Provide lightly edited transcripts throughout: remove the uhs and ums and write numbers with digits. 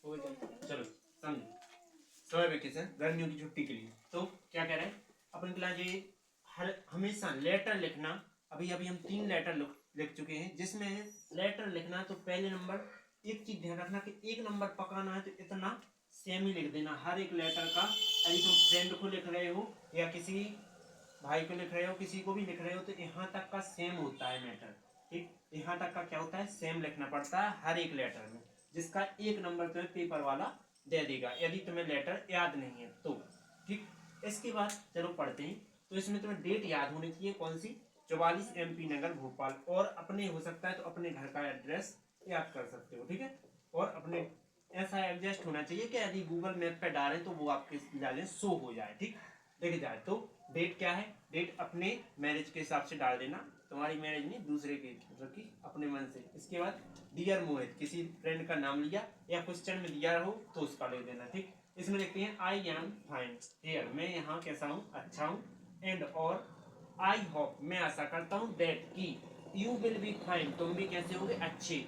हो गया। चलो समझो, समर वेकेशन गर्मियों की छुट्टी के लिए। तो क्या कह रहे हैं अपन क्लास ये हर हमेशा लेटर लिखना। अभी अभी हम 3 लेटर लिख चुके हैं, जिसमें लेटर लिखना तो पहले नंबर एक चीज ध्यान रखना कि 1 नंबर पकाना है तो इतना सेम ही लिख देना हर एक लेटर का। यदि तुम फ्रेंड को लिख रहे हो या किसी भाई को लिख रहे हो, किसी को भी लिख रहे हो, तो यहाँ तक का सेम होता है मैटर। ठीक, यहाँ तक का क्या होता है, सेम लिखना पड़ता है हर एक लेटर में, जिसका 1 नंबर तुम्हें पेपर वाला दे देगा यदि तुम्हें लेटर याद नहीं है तो। ठीक, इसके बाद चलो पढ़ते हैं। तो इसमें तुम्हें डेट याद होनी चाहिए, कौन सी, 44 MP नगर भोपाल, और अपने हो सकता है तो अपने घर का एड्रेस याद कर सकते हो। ठीक है, और अपने ऐसा एडजस्ट होना चाहिए कि यदि गूगल मैप पे डालें तो वो आपके डालें शो हो जाए। ठीक, देख जाए। तो डेट क्या है, डेट अपने मैरिज के हिसाब से डाल देना, तुम्हारी मैरिज नहीं दूसरे की, मतलब कि अपने मन से। इसके बाद डियर मोहित, किसी फ्रेंड का नाम लिया या क्वेश्चन में दिया हो तो उसका लिख देना। ठीक, इसमें लिखते हैं आई एम फाइन हियर, मैं यहाँ कैसा हूँ, अच्छा हूँ। एंड और आई होप, मैं आशा करता हूँ, दैट की यू विल बी फाइन, तुम भी कैसे होगे, अच्छे।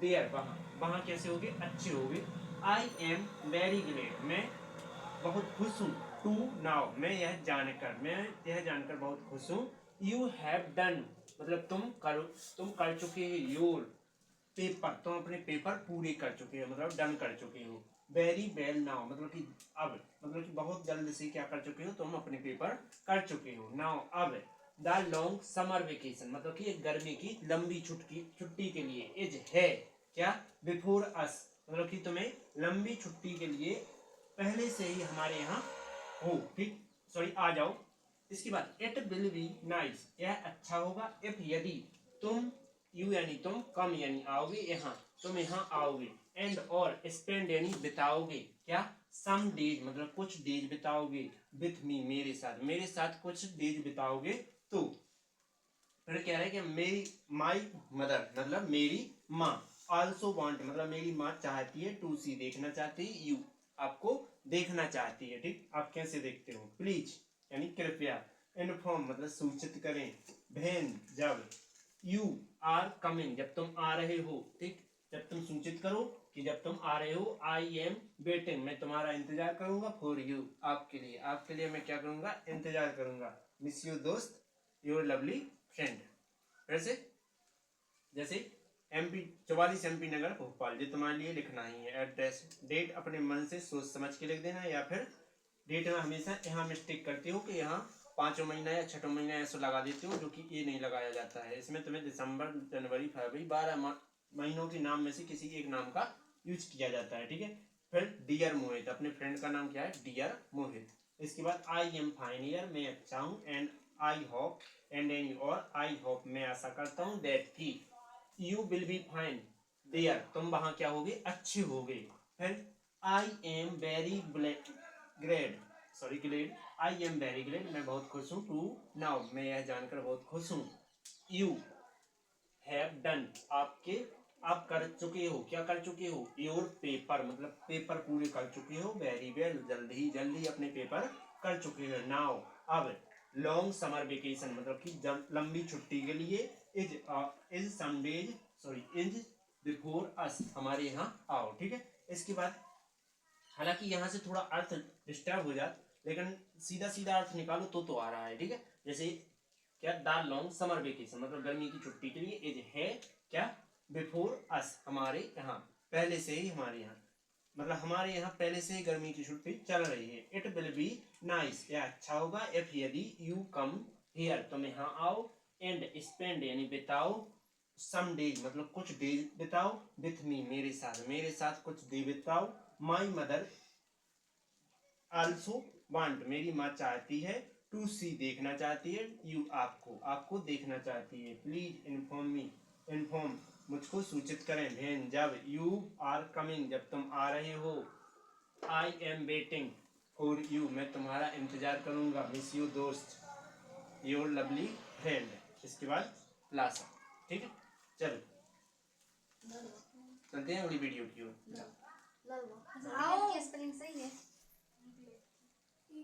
देयर, वहाँ, वहाँ कैसे होगे, अच्छे होगे। आई एम वेरी ग्रेट, मैं बहुत खुश हूँ। टू नाउ, मैं यह जानकर बहुत खुश हूँ। यू हैव डन, मतलब तुम कर चुके हो। योर पेपर, तुम अपने पेपर पूरे कर चुके हो, मतलब डन कर चुके हो। वेरी वेल नाउ, मतलब कि अब, मतलब कि बहुत जल्द से क्या कर चुके हो, तुम अपने पेपर कर चुके हो। नाउ अब, द लॉन्ग समर वेकेशन, मतलब कि एक गर्मी की लंबी छुट्टी के लिए, इज है क्या, बिफोर अस, मतलब कि तुम्हें लंबी छुट्टी के लिए पहले से ही हमारे यहाँ हो। ठीक, सॉरी, आ जाओ। इसके बाद इट विल बी नाइस, यह अच्छा होगा। इफ, यदि तुम, यू यानी तुम, कम यानी आओगे, यहाँ तुम यहाँ आओगे। एंड और स्पेंड यानी बिताओगे, क्या, सम डेज, मतलब कुछ डेज बिताओगे। विथ मी, मेरे साथ कुछ डेज बिताओगे। तो फिर कह रहे हैं कि मेरी माई मदर, मतलब मेरी माँ, आल्सो वांट, मतलब मेरी माँ चाहती है, टू सी, देखना चाहती है, यू, आपको देखना चाहती है। ठीक, आप कैसे देखते हो, प्लीज यानी कृपया। इन्फॉर्म, मतलब सूचित करें। वेन, जब। यू आर कमिंग, जब तुम आ रहे हो। ठीक, जब तुम सूचित करो कि जब तुम आ रहे हो। आई एम वेटिंग, मैं तुम्हारा इंतजार करूंगा। फॉर यू, आपके लिए मैं क्या करूंगा, इंतजार करूंगा। मिस यू दोस्त, योर लवली फ्रेंड। वैसे जैसे MP 44 MP नगर भोपाल, जो तुम्हारे लिए लिखना ही है एड्रेस। डेट अपने मन से सोच समझ के लिख देना, या फिर डेट में हमेशा यहाँ मिस्टेक करते हो कि यहाँ 5वां महीना या 6वां महीना ऐसा लगा देते हो, जो कि ये नहीं लगाया जाता है। इसमें तुम्हें दिसंबर, जनवरी, फरवरी 12 महीनों के नाम में से किसी एक नाम का यूज किया जाता है। ठीक है, फिर डियर मोहित, अपने फ्रेंड का नाम क्या है, डियर मोहित। इसके बाद आई एम फाइन ईयर, मैं अच्छा हूँ। And I hope, and any, और आई होप, मैं आशा करता हूँ, दैट की you will be fine there, तुम वहां क्या होगे, अच्छे होगे। फिर I am very great, sorry great, I am very great, मैं बहुत खुश हूँ। टू नाउ, मैं यह जानकर बहुत खुश हूँ। यू हैव डन, आप कर चुके हो, क्या कर चुके हो, योर पेपर, मतलब पेपर पूरे कर चुके हो। वेरी वेल, जल्दी अपने पेपर कर चुके हो। नाउ अब, लॉन्ग समर वेकेशन, मतलब कि लंबी छुट्टी के लिए। Is Sundays, sorry, is before us, हमारे यहाँ आओ। ठीक है, इसके बाद हालांकि यहाँ से थोड़ा अर्थ डिस्टर्ब हो जाता, लेकिन सीधा सीधा अर्थ निकालो तो आ रहा है। ठीक है, जैसे क्या, द लॉन्ग समर वेकेशन, मतलब गर्मी की छुट्टी के लिए। इज है क्या, बिफोर अस, हमारे यहाँ, पहले से ही हमारे यहाँ, मतलब हमारे यहाँ पहले से ही गर्मी की छुट्टी चल रही है। इट विल बी नाइस, यह अच्छा होगा। इफ, यदि यू कम हियर, तुम यहाँ आओ। एंड स्पेंड यानी बिताओ। सम डेज, मतलब कुछ डेज बिताओ। विथ मी, मेरे साथ कुछ डे बिताओ। माई मदर आल्सो वांट, मेरी माँ चाहती है। टू सी, देखना चाहती है। यू, आपको देखना चाहती है। प्लीज इन्फॉर्म मी, इन्फॉर्म, मुझको सूचित करें। वेन, जब। यू आर कमिंग, जब तुम आ रहे हो। I am waiting for you, मैं तुम्हारा इंतजार करूंगा। मिस यू दोस्त, योर लवली फ्रेंड। इसके बाद लास्ट। ठीक है, चलो चलते हैं अगली वीडियो की ओर। आओ, स्पेलिंग सही है। जी,